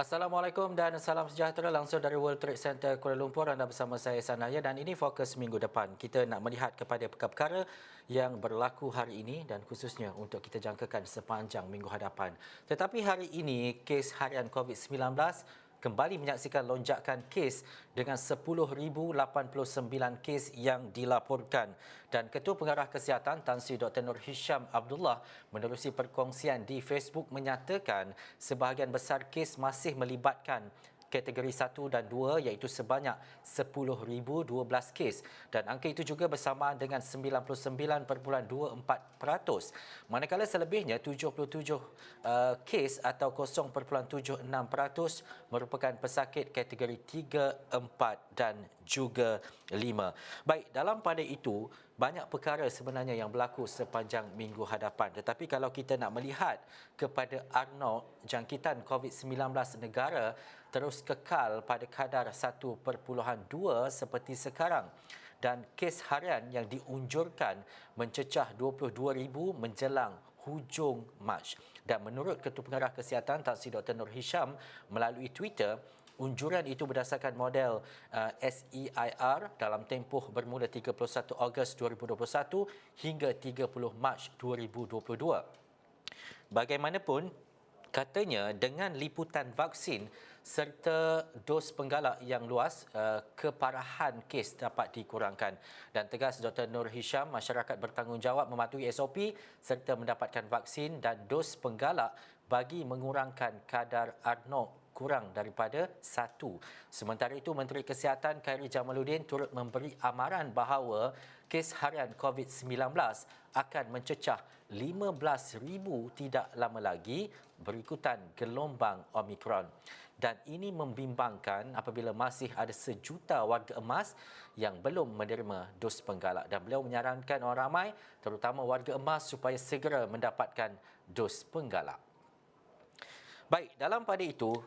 Assalamualaikum dan salam sejahtera langsung dari World Trade Center Kuala Lumpur. Anda bersama saya Sanaya dan ini fokus minggu depan. Kita nak melihat kepada perkara-perkara yang berlaku hari ini dan khususnya untuk kita jangkakan sepanjang minggu hadapan. Tetapi hari ini kes harian COVID-19 kembali menyaksikan lonjakan kes dengan 10,089 kes yang dilaporkan. Dan Ketua Pengarah Kesihatan Tan Sri Dr. Nur Hisham Abdullah menerusi perkongsian di Facebook menyatakan sebahagian besar kes masih melibatkan kategori 1 dan 2 iaitu sebanyak 10,012 kes dan angka itu juga bersamaan dengan 99.24%, manakala selebihnya 77 kes atau 0.76% merupakan pesakit kategori 3, 4 dan juga 5. Baik, dalam pada itu banyak perkara sebenarnya yang berlaku sepanjang minggu hadapan. Tetapi kalau kita nak melihat kepada Arnold, jangkitan COVID-19 negara terus kekal pada kadar 1.2 seperti sekarang. Dan kes harian yang diunjurkan mencecah 22,000 menjelang hujung Mac. Dan menurut Ketua Pengarah Kesihatan Tan Sri Dr. Nur Hisham melalui Twitter, unjuran itu berdasarkan model SEIR dalam tempoh bermula 31 Ogos 2021 hingga 30 Mac 2022. Bagaimanapun, katanya dengan liputan vaksin serta dos penggalak yang luas, keparahan kes dapat dikurangkan. Dan tegas Dr. Nur Hisham, masyarakat bertanggungjawab mematuhi SOP serta mendapatkan vaksin dan dos penggalak bagi mengurangkan kadar Arnold kurang daripada 1. Sementara itu, Menteri Kesihatan Khairy Jamaluddin turut memberi amaran bahawa kes harian COVID-19 akan mencecah 15,000 tidak lama lagi berikutan gelombang Omicron. Dan ini membimbangkan apabila masih ada sejuta warga emas yang belum menerima dos penggalak. Dan beliau menyarankan orang ramai, terutama warga emas, supaya segera mendapatkan dos penggalak. Baik, dalam pada itu,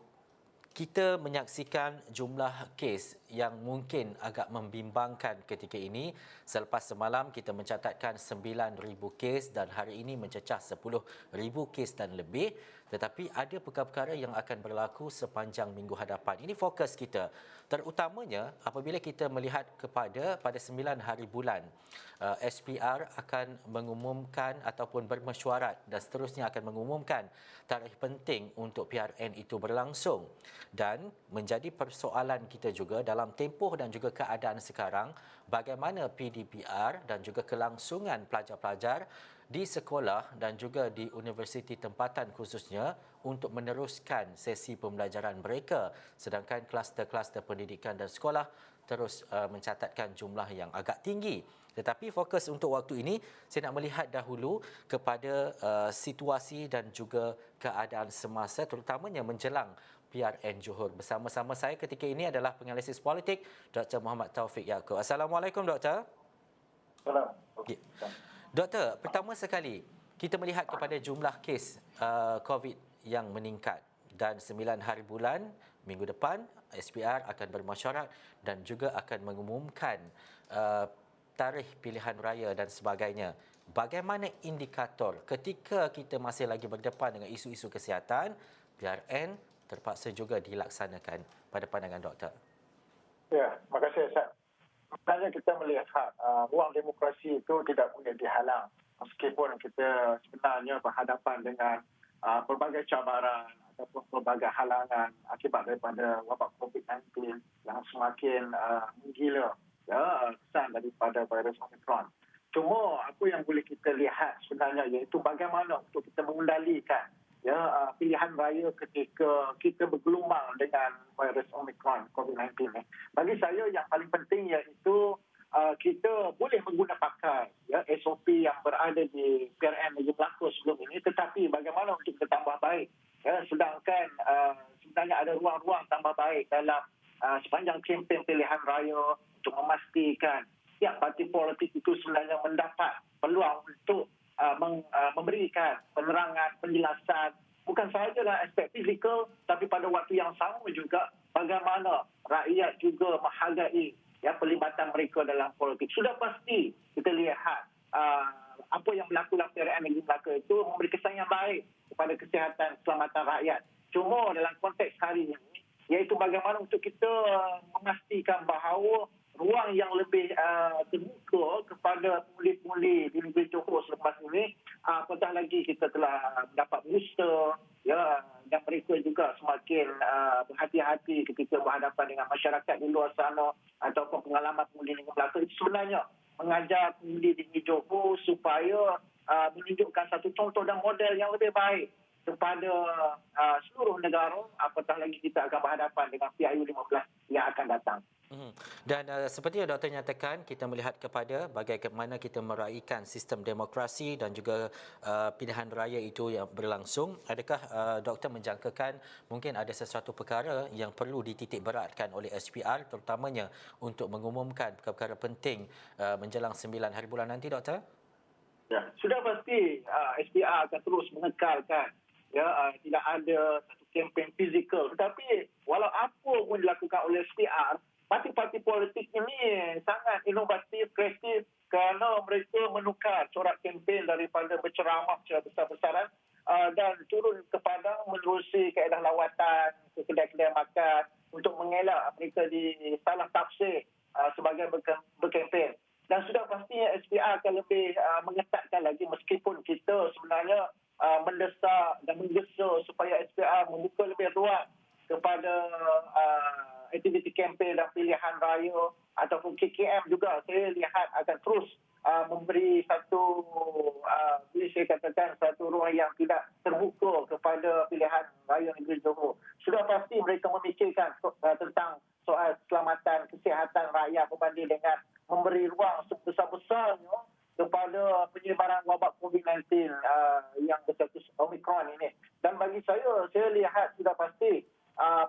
kita menyaksikan jumlah kes yang mungkin agak membimbangkan ketika ini. Selepas semalam kita mencatatkan 9,000 kes dan hari ini mencecah 10,000 kes dan lebih. Tetapi ada perkara-perkara yang akan berlaku sepanjang minggu hadapan. Ini fokus kita. Terutamanya apabila kita melihat pada 9 hari bulan, SPR akan mengumumkan ataupun bermesyuarat dan seterusnya akan mengumumkan tarikh penting untuk PRN itu berlangsung. Dan menjadi persoalan kita juga dalam tempoh dan juga keadaan sekarang, bagaimana PDPR dan juga kelangsungan pelajar-pelajar di sekolah dan juga di universiti tempatan khususnya untuk meneruskan sesi pembelajaran mereka, sedangkan kluster-kluster pendidikan dan sekolah terus mencatatkan jumlah yang agak tinggi. Tetapi fokus untuk waktu ini, saya nak melihat dahulu kepada situasi dan juga keadaan semasa, terutamanya menjelang PRN Johor. Bersama-sama saya ketika ini adalah penganalisis politik Dr. Muhammad Taufik Yaakob. Assalamualaikum, Doktor. Assalamualaikum. Doktor, pertama sekali kita melihat kepada jumlah kes COVID yang meningkat dan 9 hari bulan minggu depan SPR akan bermesyuarat dan juga akan mengumumkan tarikh pilihan raya dan sebagainya. Bagaimana indikator ketika kita masih lagi berdepan dengan isu-isu kesihatan, PRN terpaksa juga dilaksanakan pada pandangan doktor? Ya, terima kasih Ustaz. Sebenarnya kita melihat ruang demokrasi itu tidak boleh dihalang meskipun kita sebenarnya berhadapan dengan pelbagai cabaran ataupun pelbagai halangan akibat daripada wabak COVID-19 yang semakin menggila, ya, kesan daripada virus Omicron. Cuma apa yang boleh kita lihat sebenarnya iaitu bagaimana untuk kita mengendalikan pilihan raya ketika kita bergelombang dengan virus Omicron COVID-19 ni. Bagi saya yang paling penting iaitu kita boleh menggunakan pakai SOP yang berada di PRN yang berlaku sebelum ini, tetapi bagaimana untuk kita tambah baik, sedangkan sebenarnya ada ruang-ruang tambah baik dalam sepanjang kempen pilihan raya untuk memastikan setiap parti politik itu sebenarnya mendapat peluang untuk memberikan penerangan, penjelasan, bukan sahaja dalam aspek fizikal, tapi pada waktu yang sama juga bagaimana rakyat juga menghargai pelibatan mereka dalam politik. Sudah pasti kita lihat apa yang berlaku dalam PRN negeri Melaka itu memberi kesan yang baik kepada kesihatan keselamatan rakyat. Cuma dalam konteks hari ini, iaitu bagaimana untuk kita memastikan bahawa ruang yang lebih terbuka kepada pemuli-pemuli di negeri Johor selepas ini, apatah lagi kita telah mendapat booster, ya, dan mereka juga semakin berhati-hati ketika berhadapan dengan masyarakat di luar sana ataupun pengalaman pemuli dengan Melaka. Itu sebenarnya mengajar pemuli di negeri Johor supaya menunjukkan satu contoh dan model yang lebih baik kepada seluruh negara, apatah lagi kita akan berhadapan dengan PIU 15 yang akan datang. Dan seperti yang doktor nyatakan, kita melihat kepada bagaimana kita meraihkan sistem demokrasi dan juga pilihan raya itu yang berlangsung. Adakah doktor menjangkakan mungkin ada sesuatu perkara yang perlu dititik beratkan oleh SPR, terutamanya untuk mengumumkan perkara penting menjelang 9 hari bulan nanti, doktor? Ya, sudah pasti SPR akan terus mengekalkan, ya, tidak ada satu kempen fizikal. Tetapi walau apa pun dilakukan oleh SPR, parti-parti politik ini sangat inovatif, kreatif kerana mereka menukar corak kempen daripada berceramah secara besar-besaran dan turun ke padang menerusi kaedah lawatan ke kedai-kedai makan untuk mengelak mereka disalah tafsir sebagai berkempen. Dan sudah pastinya SPR akan lebih mengetatkan lagi meskipun kita sebenarnya mendesak dan menggesa supaya SPR membuka lebih ruang kepada aktiviti kempen dan pilihan raya ataupun KKM juga saya lihat akan terus memberi satu boleh saya katakan satu ruang yang tidak terbuka kepada pilihan raya negeri Johor. Sudah pasti mereka memikirkan tentang soal keselamatan kesihatan rakyat berbanding dengan memberi ruang sebesar-besarnya kepada penyebaran wabak COVID-19 yang berstatus Omicron ini. Dan bagi saya lihat sudah pasti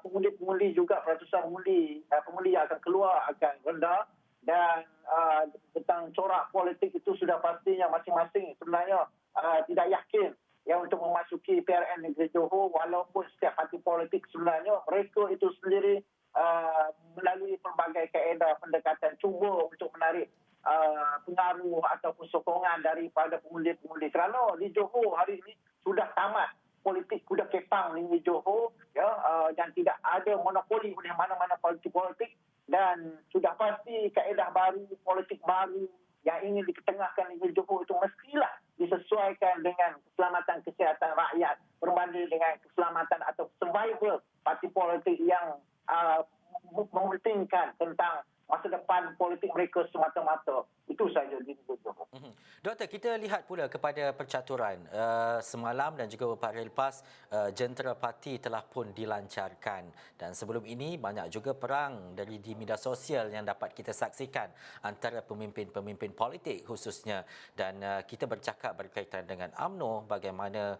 pemuli-pemuli juga peratusan pemuli yang akan keluar akan rendah dan tentang corak politik itu sudah pastinya masing-masing sebenarnya tidak yakin yang untuk memasuki PRN negeri Johor walaupun setiap parti politik sebenarnya mereka itu sendiri melalui pelbagai kaedah pendekatan cuba untuk menarik pengaruh ataupun sokongan daripada pemuli-pemuli kerana di Johor hari ini sudah tamat politik kuda kepang di Johor, ya, dan tidak ada monopoli oleh mana-mana parti politik dan sudah pasti kaedah baru, politik baru yang ingin diketengahkan di Johor itu mestilah disesuaikan dengan keselamatan kesihatan rakyat berbanding dengan keselamatan atau survival parti politik yang mementingkan tentang masa depan politik mereka semata-mata. Itu saja di Johor. Doktor, kita lihat pula kepada percaturan. Semalam dan juga beberapa hari lepas, jentera parti telah pun dilancarkan. Dan sebelum ini, banyak juga perang di media sosial yang dapat kita saksikan antara pemimpin-pemimpin politik khususnya. Dan kita bercakap berkaitan dengan UMNO, bagaimana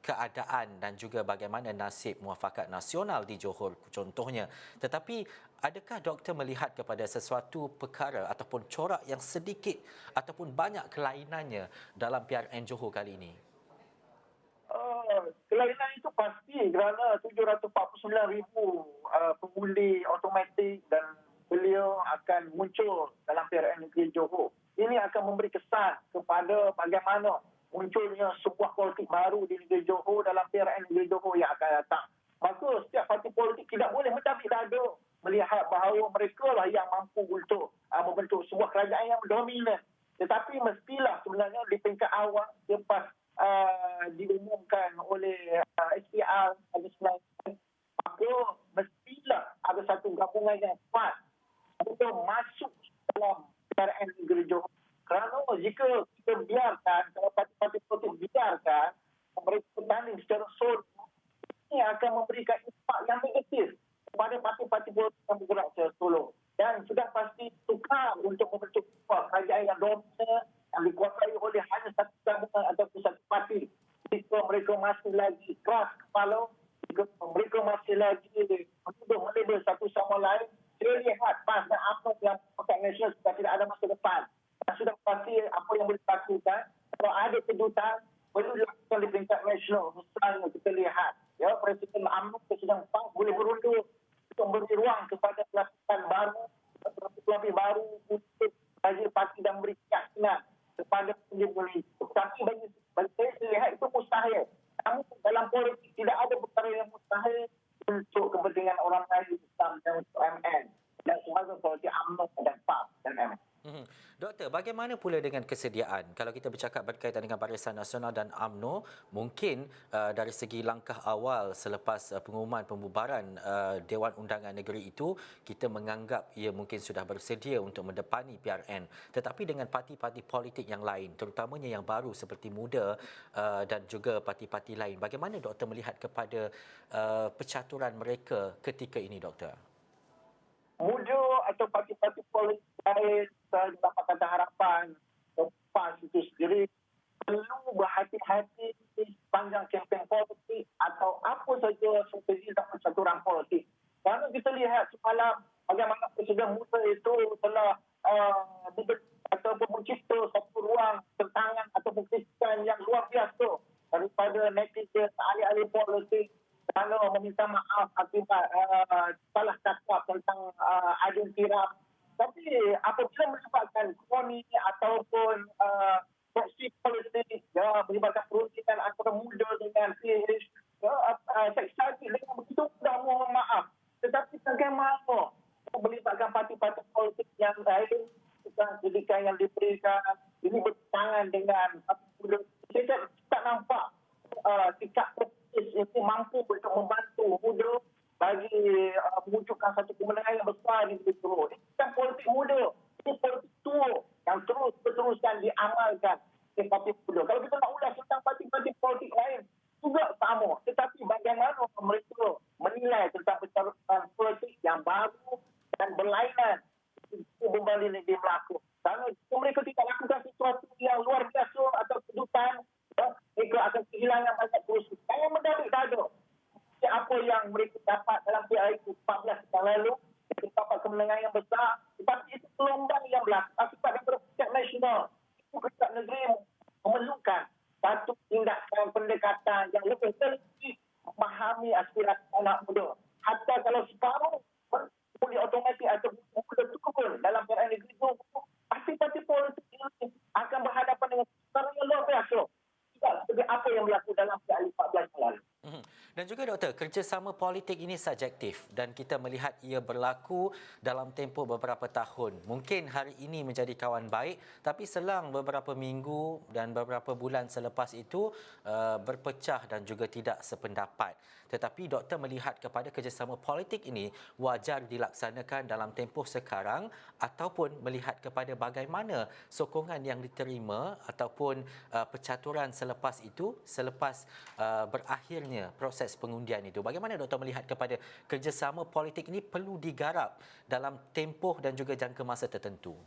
keadaan dan juga bagaimana nasib muafakat nasional di Johor contohnya. Tetapi adakah doktor melihat kepada sesuatu perkara ataupun corak yang sedikit ataupun banyak kelainannya dalam PRN Johor kali ini? Kelainan itu pasti kerana 749,000 pengundi automatik dan beliau akan muncul dalam PRN negeri Johor. Ini akan memberi kesan kepada bagaimana munculnya sebuah politik baru di negeri Johor dalam PRN negeri Johor yang akan datang. Maka setiap parti politik tidak boleh mentabik dada melihat bahawa mereka lah yang mampu untuk membentuk sebuah kerajaan yang dominan. Tetapi mestilah sebenarnya di peringkat awal lepas diumumkan oleh SPR ada 9, maka mestilah ada satu gabungan yang kuat untuk masuk dalam PRN negeri Johor. Kerana jika kita biarkan, kalau parti-parti politik biarkan mereka bertanding secara solo, ini akan memberikan impak yang negatif kepada parti-parti politik yang bergerak secara solo. Dan sudah pasti tukar untuk membentuk kerajaan yang dominan, yang dikuasai oleh hanya satu gabungan ataupun satu parti. Jika mereka masih lagi keras kepala, jika mereka masih lagi menuduh melabel satu sama lain, saya lihat PAS dan UMNO yang Pakatan Nasional sudah tidak ada masa depan. Sudah pasti apa yang boleh dilakukan kalau ada kejutan perlu dilakukan di peringkat nasional. Misalnya kita lihat ya Presiden UMNO Presiden PAS boleh berundur untuk memberi ruang kepada pelapisan baru pelapis baru untuk bagi parti dan beri keyakinan kepada penjuru. Tapi bagi saya lihat itu mustahil. Namun dalam politik tidak ada perkara dengan orang Melayu Islam dan untuk MN dan semasa politik UMNO dan PAS dan MN. Doktor, bagaimana pula dengan kesediaan? Kalau kita bercakap berkaitan dengan Barisan Nasional dan UMNO, mungkin dari segi langkah awal selepas pengumuman pembubaran Dewan Undangan Negeri itu, kita menganggap ia mungkin sudah bersedia untuk mendepani PRN. Tetapi dengan parti-parti politik yang lain, terutamanya yang baru seperti MUDA dan juga parti-parti lain, bagaimana doktor melihat kepada percaturan mereka ketika ini, doktor? MUDA atau parti-parti politik lain dapat kata harapan PAS itu sendiri perlu berhati-hati sepanjang kempen politik atau apa saja strategi dan percaturan politik. Kerana kita lihat semalam bagaimana Presiden MUDA itu telah ataupun mencipta satu ruang tentangan ataupun kritikan yang luar biasa daripada netizen, ahli-ahli politik kerana meminta maaf akibat salah cakap tentang Adil Tiram. Tapi apabila melibatkan kroni ataupun proksi politik, melibatkan perundingan antara MUDA dengan PH, saya sakit dengan begitu mudah mohon maaf. Tetapi bagaimana melibatkan parti-parti politik yang lain, pendidikan yang diberikan, ini bertentangan dengan MUDA. Saya tak nampak sikap politik itu mampu untuk membantu MUDA bagi mewujudkan satu kemenangan yang besar di negeri Johor. Ini bukan politik muda. Ini politik tua yang terus-terusan diamalkan oleh parti muda. Kalau kita nak ulas tentang parti-parti politik lain, juga sama. Tetapi bagaimana mereka menilai tentang percaturan politik yang baru dan berlainan berbanding negeri Melaka. Kerana mereka tidak lakukan sesuatu yang luar biasa atau kedudukan, mereka akan kehilangan banyak kursi. Jangan mendadak dada. Apa yang mereka dapat dalam PRU 14 tahun lalu, mereka dapat kemenangan yang besar, tetapi itu gelombang yang berlaku akibat daripada pusat nasional. Itu pusat negeri memerlukan satu tindakan pendekatan yang lebih teliti memahami aspirasi anak muda. Hatta kalau separuh boleh otomatik atau boleh turun dalam PRN negeri itu, parti-parti politik ini akan berhadapan dengan sesuatu yang luar biasa. Tidak seperti apa yang berlaku dalam PRU 14 tahun lalu. Dan juga doktor, kerjasama politik ini subjektif dan kita melihat ia berlaku dalam tempoh beberapa tahun. Mungkin hari ini menjadi kawan baik, tapi selang beberapa minggu dan beberapa bulan selepas itu berpecah dan juga tidak sependapat. Tetapi doktor melihat kepada kerjasama politik ini wajar dilaksanakan dalam tempoh sekarang ataupun melihat kepada bagaimana sokongan yang diterima ataupun percaturan selepas itu, selepas berakhirnya proses pengundian itu. Bagaimana doktor melihat kepada kerjasama politik ini perlu digarap dalam tempoh dan juga jangka masa tertentu?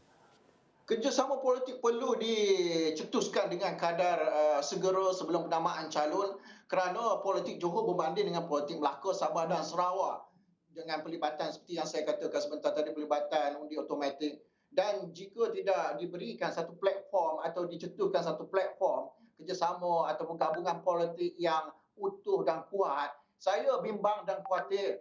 Kerjasama politik perlu dicetuskan dengan kadar segera sebelum penamaan calon kerana politik Johor berbanding dengan politik Melaka, Sabah dan Sarawak dengan pelibatan seperti yang saya katakan sebentar tadi, pelibatan undi automatik, dan jika tidak diberikan satu platform atau dicetuskan satu platform kerjasama atau gabungan politik yang utuh dan kuat, saya bimbang dan khawatir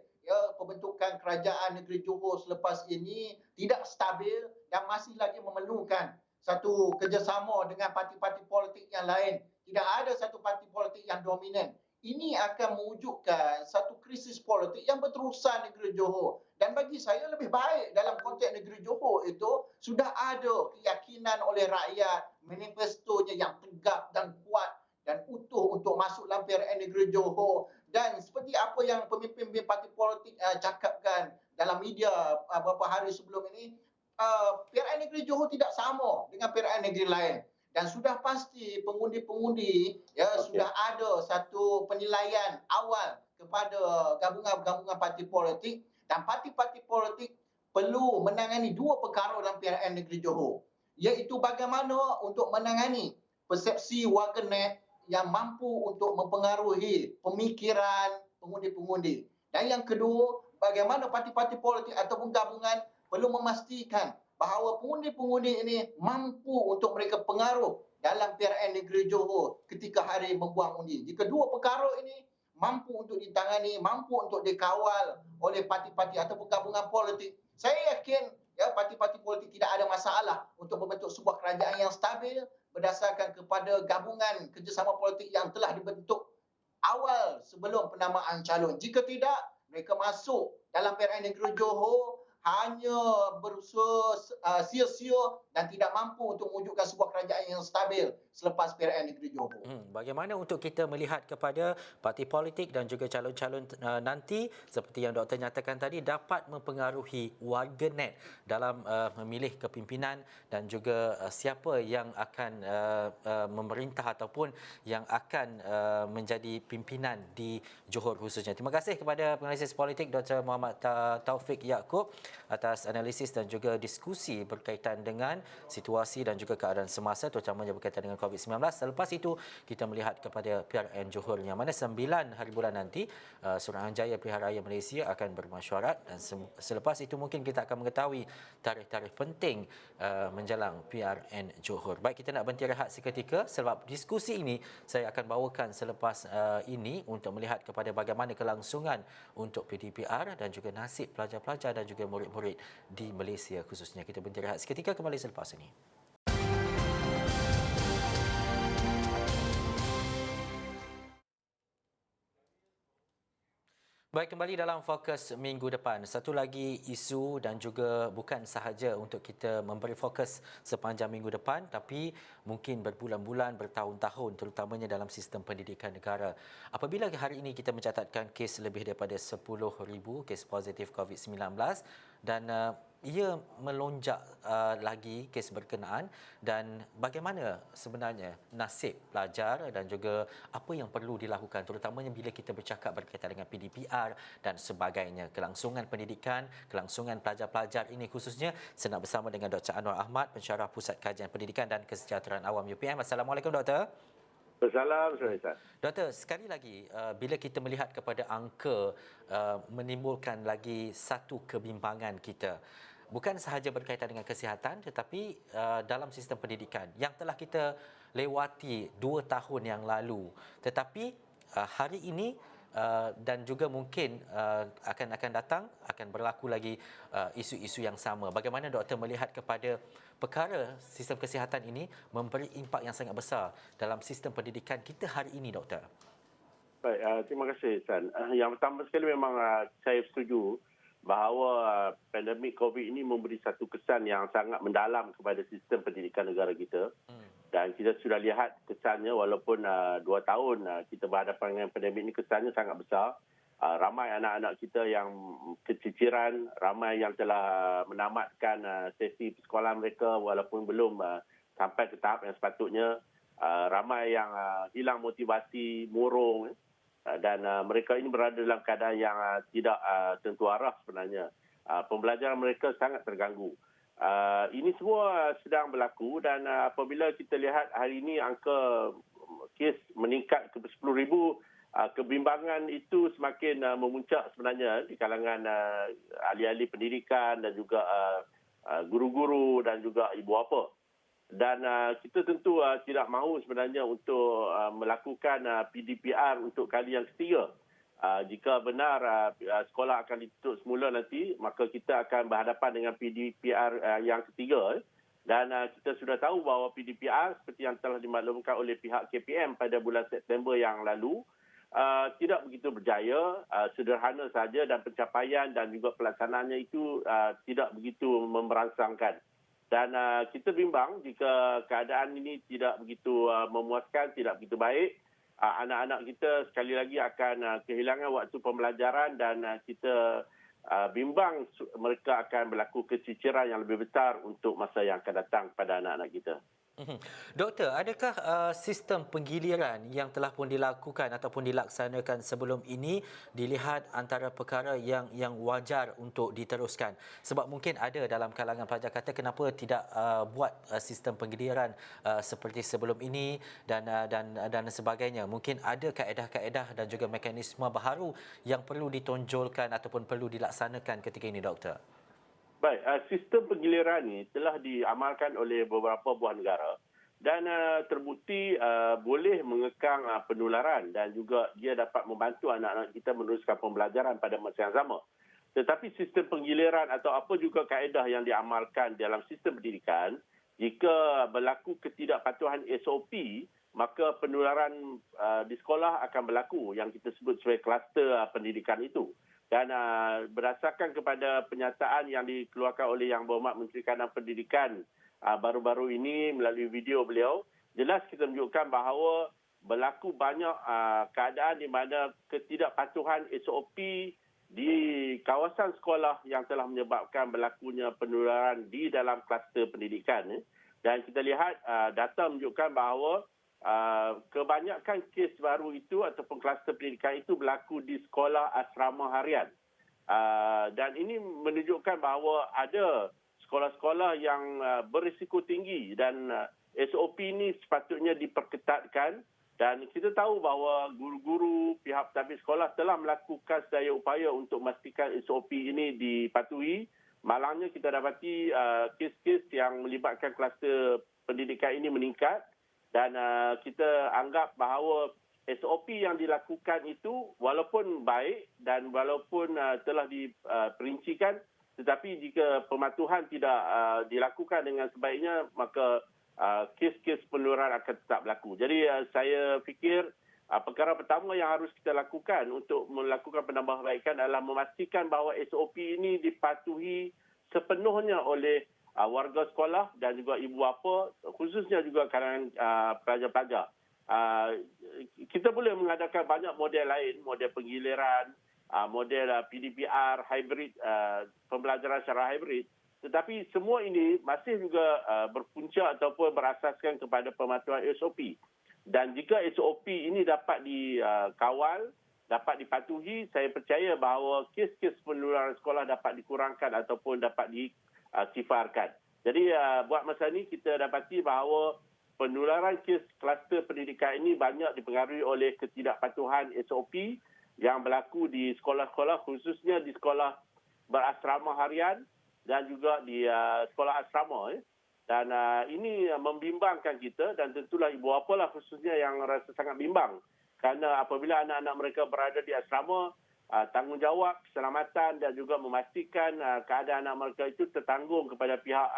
pembentukan kerajaan negeri Johor selepas ini tidak stabil dan masih lagi memerlukan satu kerjasama dengan parti-parti politik yang lain. Tidak ada satu parti politik yang dominan. Ini akan mewujudkan satu krisis politik yang berterusan negeri Johor. Dan bagi saya lebih baik dalam konteks negeri Johor itu sudah ada keyakinan oleh rakyat, manifestonya yang tegak dan kuat dan utuh untuk masuk dalam PRN negeri Johor. Dan seperti apa yang pemimpin parti politik cakapkan dalam media beberapa hari sebelum ini, PRN negeri Johor tidak sama dengan PRN negeri lain. Dan sudah pasti pengundi-pengundi sudah ada satu penilaian awal kepada gabungan-gabungan parti politik, dan parti-parti politik perlu menangani dua perkara dalam PRN negeri Johor, iaitu bagaimana untuk menangani persepsi warganet yang mampu untuk mempengaruhi pemikiran pengundi-pengundi. Dan yang kedua, bagaimana parti-parti politik ataupun gabungan perlu memastikan bahawa pengundi-pengundi ini mampu untuk mereka pengaruh dalam PRN negeri Johor ketika hari membuang undi. Jika dua perkara ini mampu untuk ditangani, mampu untuk dikawal oleh parti-parti ataupun gabungan politik, saya yakin parti-parti politik tidak ada masalah untuk membentuk sebuah kerajaan yang stabil berdasarkan kepada gabungan kerjasama politik yang telah dibentuk awal sebelum penamaan calon. Jika tidak, Mereka masuk dalam PRN Negeri Johor hanya berusaha sia-sia dan tidak mampu untuk mewujudkan sebuah kerajaan yang stabil selepas PRN Negeri Johor. Bagaimana untuk kita melihat kepada parti politik dan juga calon-calon nanti seperti yang doktor nyatakan tadi dapat mempengaruhi warganet dalam memilih kepimpinan dan juga siapa yang akan memerintah ataupun yang akan menjadi pimpinan di Johor khususnya. Terima kasih kepada penganalisis politik Dr. Muhammad Taufik Yaakob atas analisis dan juga diskusi berkaitan dengan situasi dan juga keadaan semasa terutamanya berkaitan dengan COVID-19. Selepas itu kita melihat kepada PRN Johor yang mana 9 hari bulan nanti Suruhanjaya Pilihan Raya Malaysia akan bermesyuarat dan selepas itu mungkin kita akan mengetahui tarikh-tarikh penting menjelang PRN Johor. Baik, kita nak berhenti rehat seketika sebab diskusi ini saya akan bawakan selepas ini untuk melihat kepada bagaimana kelangsungan untuk PDPR dan juga nasib pelajar-pelajar dan juga murid-murid di Malaysia khususnya. Kita berhenti rehat seketika, kembali selepas ini. Baik, kembali dalam fokus minggu depan. Satu lagi isu dan juga bukan sahaja untuk kita memberi fokus sepanjang minggu depan tapi mungkin berbulan-bulan, bertahun-tahun terutamanya dalam sistem pendidikan negara. Apabila hari ini kita mencatatkan kes lebih daripada 10,000 kes positif COVID-19 dan ia melonjak lagi kes berkenaan dan bagaimana sebenarnya nasib pelajar dan juga apa yang perlu dilakukan terutamanya bila kita bercakap berkaitan dengan PDPR dan sebagainya. Kelangsungan pendidikan, kelangsungan pelajar-pelajar ini khususnya saya nak bersama dengan Dr. Anwar Ahmad, Pensyarah Pusat Kajian Pendidikan dan Kesejahteraan Awam UPM. Assalamualaikum Doktor. Assalamualaikum. Doktor, sekali lagi bila kita melihat kepada angka menimbulkan lagi satu kebimbangan kita. Bukan sahaja berkaitan dengan kesihatan tetapi dalam sistem pendidikan yang telah kita lewati 2 tahun yang lalu. Tetapi hari ini dan juga mungkin akan datang akan berlaku lagi isu-isu yang sama. Bagaimana doktor melihat kepada perkara sistem kesihatan ini memberi impak yang sangat besar dalam sistem pendidikan kita hari ini, doktor? Baik, terima kasih San. Yang pertama sekali memang saya setuju bahawa pandemik COVID ini memberi satu kesan yang sangat mendalam kepada sistem pendidikan negara kita. Dan kita sudah lihat kesannya walaupun 2 tahun kita berhadapan dengan pandemik ini, kesannya sangat besar. Ramai anak-anak kita yang keciciran, ramai yang telah menamatkan sesi persekolahan mereka walaupun belum sampai ke tahap yang sepatutnya. Ramai yang hilang motivasi, murung. Dan mereka ini berada dalam keadaan yang tidak tentu arah sebenarnya. Pembelajaran mereka sangat terganggu. Ini semua sedang berlaku dan apabila kita lihat hari ini angka kes meningkat ke 10,000, kebimbangan itu semakin memuncak sebenarnya di kalangan ahli-ahli pendidikan dan juga guru-guru dan juga ibu bapa. Dan kita tentu tidak mahu sebenarnya untuk melakukan PDPR untuk kali yang ketiga. Jika benar sekolah akan ditutup semula nanti, maka kita akan berhadapan dengan PDPR yang ketiga. Dan kita sudah tahu bahawa PDPR seperti yang telah dimaklumkan oleh pihak KPM pada bulan September yang lalu, tidak begitu berjaya, sederhana saja dan pencapaian dan juga pelaksanaannya itu tidak begitu memberangsangkan. Dan kita bimbang jika keadaan ini tidak begitu memuaskan, tidak begitu baik, anak-anak kita sekali lagi akan kehilangan waktu pembelajaran dan kita bimbang mereka akan berlaku keciciran yang lebih besar untuk masa yang akan datang kepada anak-anak kita. Doktor, adakah sistem penggiliran yang telah pun dilakukan ataupun dilaksanakan sebelum ini dilihat antara perkara yang wajar untuk diteruskan? Sebab mungkin ada dalam kalangan pelajar kata kenapa tidak buat sistem penggiliran seperti sebelum ini dan sebagainya. Mungkin ada kaedah-kaedah dan juga mekanisme baharu yang perlu ditonjolkan ataupun perlu dilaksanakan ketika ini, doktor. Baik, sistem penggiliran ini telah diamalkan oleh beberapa buah negara dan terbukti boleh mengekang penularan dan juga dia dapat membantu anak-anak kita meneruskan pembelajaran pada masa yang sama. Tetapi sistem penggiliran atau apa juga kaedah yang diamalkan dalam sistem pendidikan, jika berlaku ketidakpatuhan SOP, maka penularan di sekolah akan berlaku yang kita sebut sebagai kluster pendidikan itu. Dan berdasarkan kepada penyataan yang dikeluarkan oleh Yang Berhormat Menteri Kanan Pendidikan baru-baru ini melalui video beliau, jelas kita menunjukkan bahawa berlaku banyak keadaan di mana ketidakpatuhan SOP di kawasan sekolah yang telah menyebabkan berlakunya penularan di dalam kluster pendidikan. Dan kita lihat data menunjukkan bahawa kebanyakan kes baru itu ataupun kluster pendidikan itu berlaku di sekolah asrama harian. Dan ini menunjukkan bahawa ada sekolah-sekolah yang berisiko tinggi dan SOP ini sepatutnya diperketatkan. Dan kita tahu bahawa guru-guru, pihak pentadbir sekolah telah melakukan sedaya upaya untuk memastikan SOP ini dipatuhi. Malangnya kita dapati kes-kes yang melibatkan kluster pendidikan ini meningkat. Dan kita anggap bahawa SOP yang dilakukan itu walaupun baik dan walaupun telah diperincikan, tetapi jika pematuhan tidak dilakukan dengan sebaiknya, maka kes-kes penularan akan tetap berlaku. Jadi saya fikir perkara pertama yang harus kita lakukan untuk melakukan penambahbaikan adalah memastikan bahawa SOP ini dipatuhi sepenuhnya oleh warga sekolah dan juga ibu bapa, khususnya juga kalangan pelajar-pelajar. Kita boleh mengadakan banyak model lain, model penggiliran, model PDPR, hybrid, pembelajaran secara hybrid. Tetapi semua ini masih juga berpunca ataupun berasaskan kepada pematuhan SOP. Dan jika SOP ini dapat dikawal, dapat dipatuhi, saya percaya bahawa kes-kes penularan sekolah dapat dikurangkan ataupun dapat disifarkan. Jadi buat masa ini kita dapati bahawa penularan kes kluster pendidikan ini banyak dipengaruhi oleh ketidakpatuhan SOP yang berlaku di sekolah-sekolah, khususnya di sekolah berasrama harian dan juga di sekolah asrama. Dan ini membimbangkan kita dan tentulah ibu bapa lah khususnya yang rasa sangat bimbang. Kerana apabila anak-anak mereka berada di asrama, tanggungjawab keselamatan dan juga memastikan keadaan anak mereka itu tertanggung kepada pihak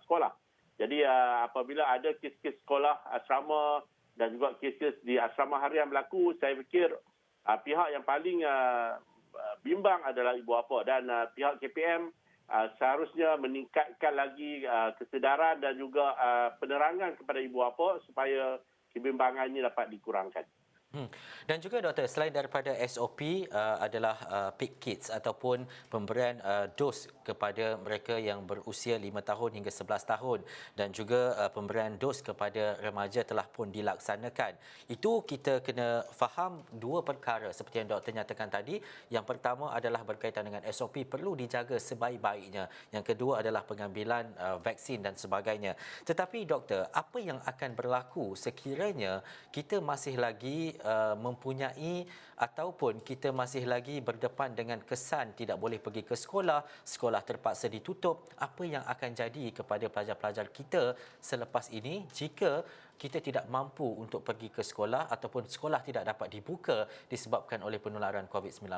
sekolah. Jadi apabila ada kes-kes sekolah asrama dan juga kes-kes di asrama harian berlaku, saya fikir pihak yang paling bimbang adalah ibu bapa dan pihak KPM seharusnya meningkatkan lagi kesedaran dan juga penerangan kepada ibu bapa supaya kebimbangan ini dapat dikurangkan. Dan juga doktor, selain daripada SOP adalah PIC kits ataupun pemberian dos kepada mereka yang berusia 5 tahun hingga 11 tahun dan juga pemberian dos kepada remaja telah pun dilaksanakan. Itu kita kena faham dua perkara seperti yang doktor nyatakan tadi. Yang pertama adalah berkaitan dengan SOP perlu dijaga sebaik-baiknya. Yang kedua adalah pengambilan vaksin dan sebagainya. Tetapi doktor, apa yang akan berlaku sekiranya kita masih lagi mempunyai ataupun kita masih lagi berdepan dengan kesan tidak boleh pergi ke sekolah, sekolah terpaksa ditutup, apa yang akan jadi kepada pelajar-pelajar kita selepas ini jika kita tidak mampu untuk pergi ke sekolah ataupun sekolah tidak dapat dibuka disebabkan oleh penularan COVID-19?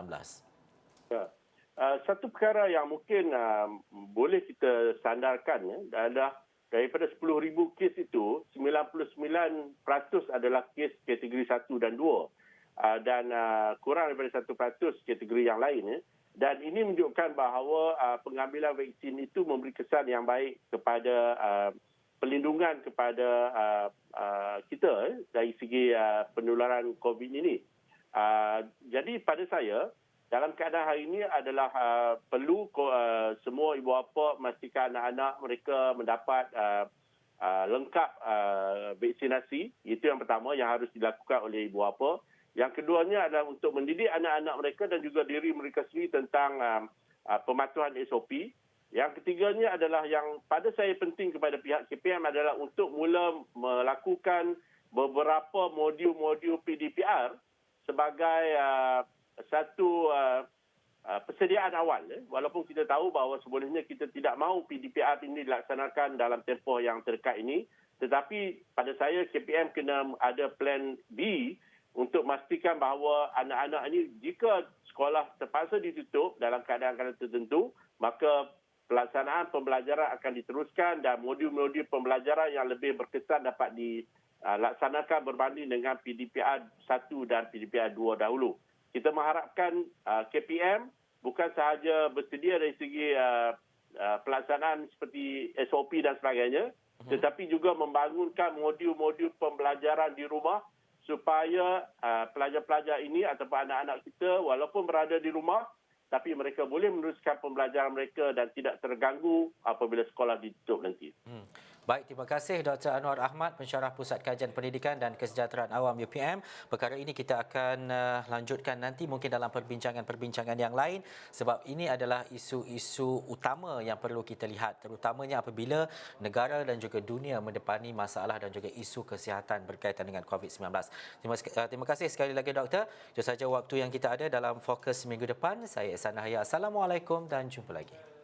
Ya. Satu perkara yang mungkin boleh kita sandarkan adalah daripada 10,000 kes itu, 99% adalah kes kategori 1 dan 2. Dan kurang daripada 1% kategori yang lain. Dan ini menunjukkan bahawa pengambilan vaksin itu memberi kesan yang baik kepada perlindungan kepada kita dari segi penularan COVID ini. Jadi pada saya, dalam keadaan hari ini adalah perlu semua ibu bapa memastikan anak-anak mereka mendapat lengkap vaksinasi. Itu yang pertama yang harus dilakukan oleh ibu bapa. Yang keduanya adalah untuk mendidik anak-anak mereka dan juga diri mereka sendiri tentang pematuhan SOP. Yang ketiganya adalah yang pada saya penting kepada pihak KPM adalah untuk mula melakukan beberapa modul-modul PDPR sebagai satu persediaan awal. Walaupun kita tahu bahawa sebenarnya kita tidak mahu PDPR ini dilaksanakan dalam tempoh yang terdekat ini, tetapi pada saya KPM kena ada plan B untuk memastikan bahawa anak-anak ini jika sekolah terpaksa ditutup dalam keadaan-keadaan tertentu, maka pelaksanaan pembelajaran akan diteruskan dan modul-modul pembelajaran yang lebih berkesan dapat dilaksanakan berbanding dengan PDPR 1 dan PDPR 2 dahulu. Kita mengharapkan KPM bukan sahaja bersedia dari segi pelaksanaan seperti SOP dan sebagainya, tetapi juga membangunkan modul-modul pembelajaran di rumah supaya pelajar-pelajar ini ataupun anak-anak kita walaupun berada di rumah, tapi mereka boleh meneruskan pembelajaran mereka dan tidak terganggu apabila sekolah ditutup nanti. Baik, terima kasih Dr. Anwar Ahmad, Pensyarah Pusat Kajian Pendidikan dan Kesejahteraan Awam UPM. Perkara ini kita akan lanjutkan nanti mungkin dalam perbincangan-perbincangan yang lain sebab ini adalah isu-isu utama yang perlu kita lihat terutamanya apabila negara dan juga dunia mendepani masalah dan juga isu kesihatan berkaitan dengan COVID-19. Terima kasih sekali lagi Doktor. Itu sahaja waktu yang kita ada dalam Fokus minggu depan. Saya Ihsan Nahya. Assalamualaikum dan jumpa lagi.